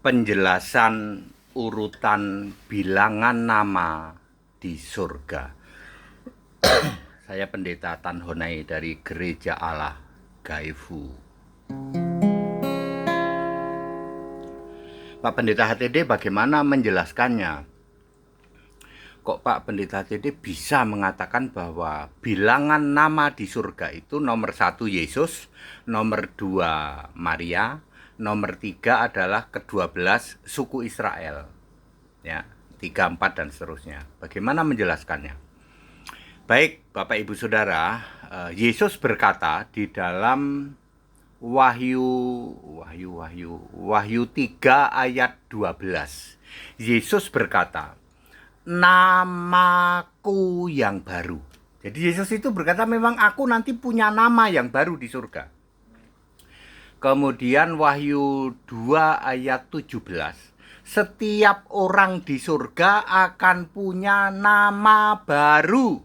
penjelasan urutan bilangan nama di surga. Saya Pendeta Tan Honai dari Gereja Allah Gaifu. Pak Pendeta HTD bagaimana menjelaskannya? Kok Pak Pendeta HTD bisa mengatakan bahwa bilangan nama di surga itu nomor 1 Yesus, nomor 2 Maria, nomor 3 adalah ke-12 suku Israel, ya, 3, 4 dan seterusnya. Bahagaimana menjelaskannya? Baik, Bapak Ibu Saudara, Yesus berkata di dalam Wahyu 3 ayat 12. Yesus berkata, namaku yang baru. Jadi Yesus itu berkata memang aku nanti punya nama yang baru di surga. Kemudian Wahyu 2 ayat 17. Setiap orang di surga akan punya nama baru.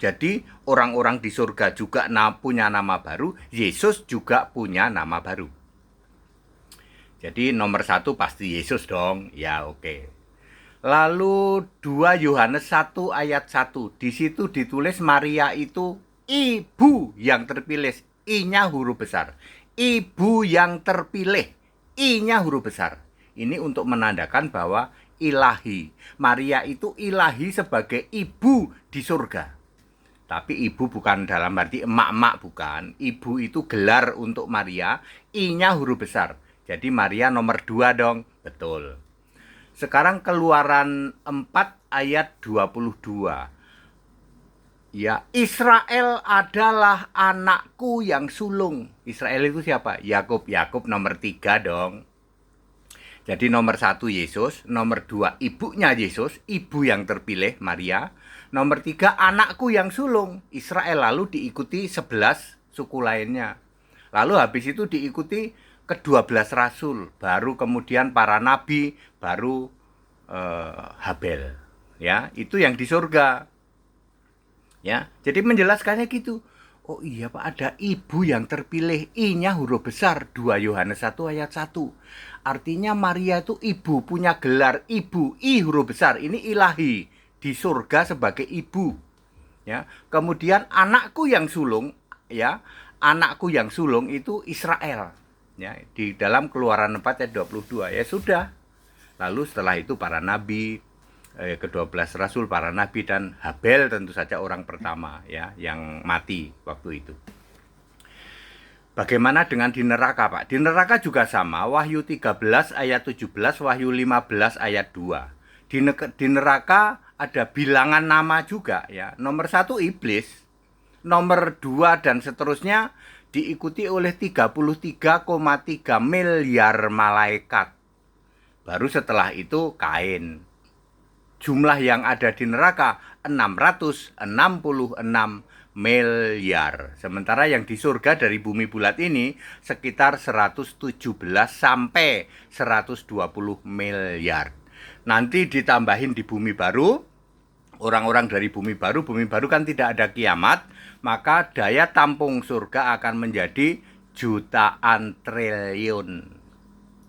Jadi orang-orang di surga juga punya nama baru, Yesus juga punya nama baru. Jadi nomor 1 pasti Yesus dong, ya oke. Lalu 2 Yohanes 1 ayat 1, di situ ditulis Maria itu ibu yang terpilih, I-nya huruf besar. Ibu yang terpilih, I-nya huruf besar. Ini untuk menandakan bahwa ilahi. Maria itu ilahi sebagai ibu di surga. Tapi ibu bukan dalam arti emak-emak, bukan. Ibu itu gelar untuk Maria, I-nya huruf besar. Jadi Maria nomor 2 dong, betul. Sekarang Keluaran 4 ayat 22. Ya, Israel adalah anakku yang sulung. Israel itu siapa? Yakub. Yakub nomor 3 dong. Jadi nomor 1 Yesus, nomor 2 ibunya Yesus, ibu yang terpilih Maria. Nomor 3 anakku yang sulung Israel, lalu diikuti 11 suku lainnya. Lalu habis itu diikuti ke-12 rasul, baru kemudian para nabi, baru Habel. Ya, itu yang di surga. Ya, jadi menjelaskannya gitu. Oh iya Pak, ada ibu yang terpilih, I-nya huruf besar, 2 Yohanes 1 ayat 1. Artinya Maria itu ibu, punya gelar ibu, I huruf besar. Ini ilahi, di surga sebagai ibu. Ya, kemudian anakku yang sulung, ya, anakku yang sulung itu Israel. Ya, di dalam Keluaran 4 ayat 22, ya sudah. Lalu setelah itu para nabi, ke-12 rasul, para nabi, dan Habel tentu saja orang pertama ya yang mati waktu itu. Bagaimana dengan di neraka, Pak? Di neraka juga sama. Wahyu 13 ayat 17, Wahyu 15 ayat 2. Di neraka ada bilangan nama juga ya. Nomor 1 iblis, nomor 2 dan seterusnya diikuti oleh 33,3 miliar malaikat. Baru setelah itu Kain. Jumlah yang ada di neraka 666 miliar. Sementara yang di surga dari bumi bulat ini sekitar 117 sampai 120 miliar. Nanti ditambahin di bumi baru, orang-orang dari bumi baru kan tidak ada kiamat, maka daya tampung surga akan menjadi jutaan triliun.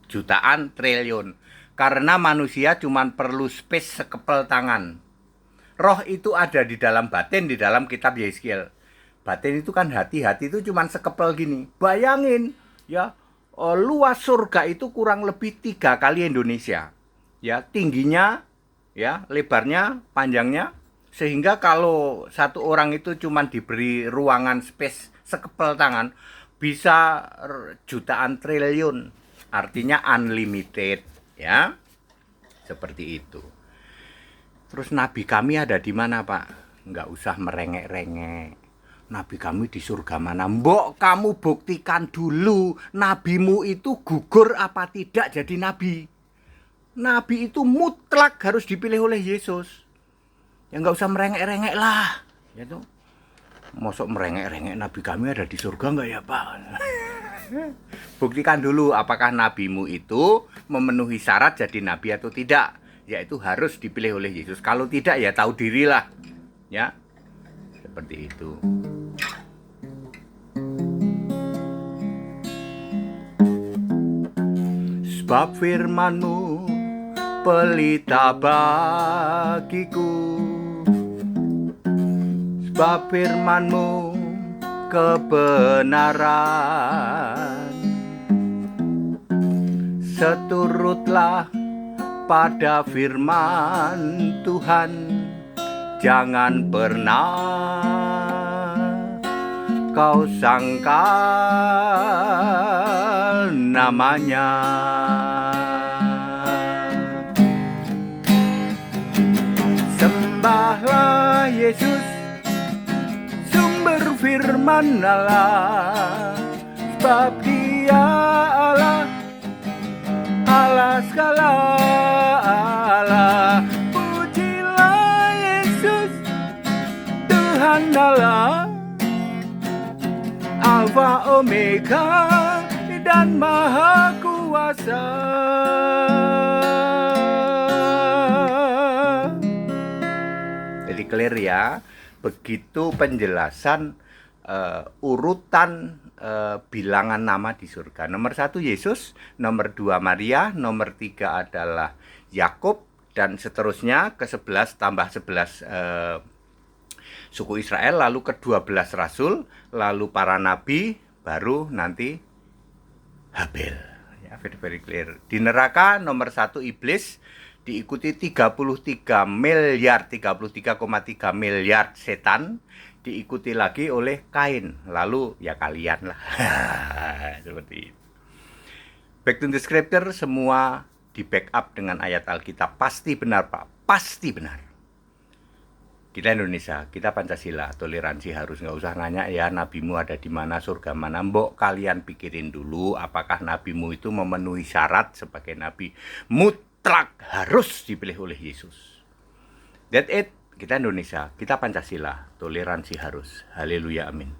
Jutaan triliun. Karena manusia cuma perlu space sekepel tangan. Roh itu ada di dalam batin, di dalam kitab Yeskiel. Batin itu kan hati itu cuma sekepel gini. Bayangin ya, luas surga itu kurang lebih 3 kali Indonesia. Ya, tingginya, ya, lebarnya, panjangnya, sehingga kalau satu orang itu cuma diberi ruangan space sekepel tangan, bisa jutaan triliun. Artinya unlimited, ya. Seperti itu. Terus nabi kami ada di mana, Pak? Nggak usah merengek-rengek. Nabi kami di surga mana? Mbok, kamu buktikan dulu nabimu itu gugur apa tidak jadi nabi. Nabi itu mutlak harus dipilih oleh Yesus. Ya nggak usah merengek-rengek lah. Ya tuh. Mosok merengek-rengek nabi kami ada di surga nggak ya, Pak? Buktikan dulu apakah nabimu itu memenuhi syarat jadi nabi atau tidak. Yaitu harus dipilih oleh Yesus. Kalau tidak ya tahu dirilah. Ya. Seperti itu. Sebab firman-Mu pelita bagiku, sebab firman-Mu kebenaran. Seturutlah pada firman Tuhan, jangan pernah kau sangkal namanya. Sembahlah Yesus, sumber firman Allah, sebab Dia Allah, Allah segala Allah. Pujilah Yesus, Tuhan Allah, Alfa Omega dan Maha Kuasa. Jadi clear ya. Begitu penjelasan urutan bilangan nama di surga. Nomor 1 Yesus, nomor 2 Maria, nomor 3 adalah Yakub, dan seterusnya ke 11 tambah 11 suku Israel, lalu ke 12 rasul, lalu para nabi, baru nanti Habel. Ya, very clear. Di neraka nomor 1 iblis, diikuti 33,3 miliar setan, diikuti lagi oleh Kain, lalu ya kalian lah. Seperti itu. Back to the scripture, semua di backup dengan ayat Alkitab. Pasti benar Pak, pasti benar. Kita Indonesia, kita Pancasila, toleransi harus, nggak usah nanya ya nabimu ada di mana, surga mana. Mbok kalian pikirin dulu apakah nabimu itu memenuhi syarat sebagai nabi mutlak harus dipilih oleh Yesus. That's it. Kita Indonesia, kita Pancasila, toleransi harus. Haleluya, amin.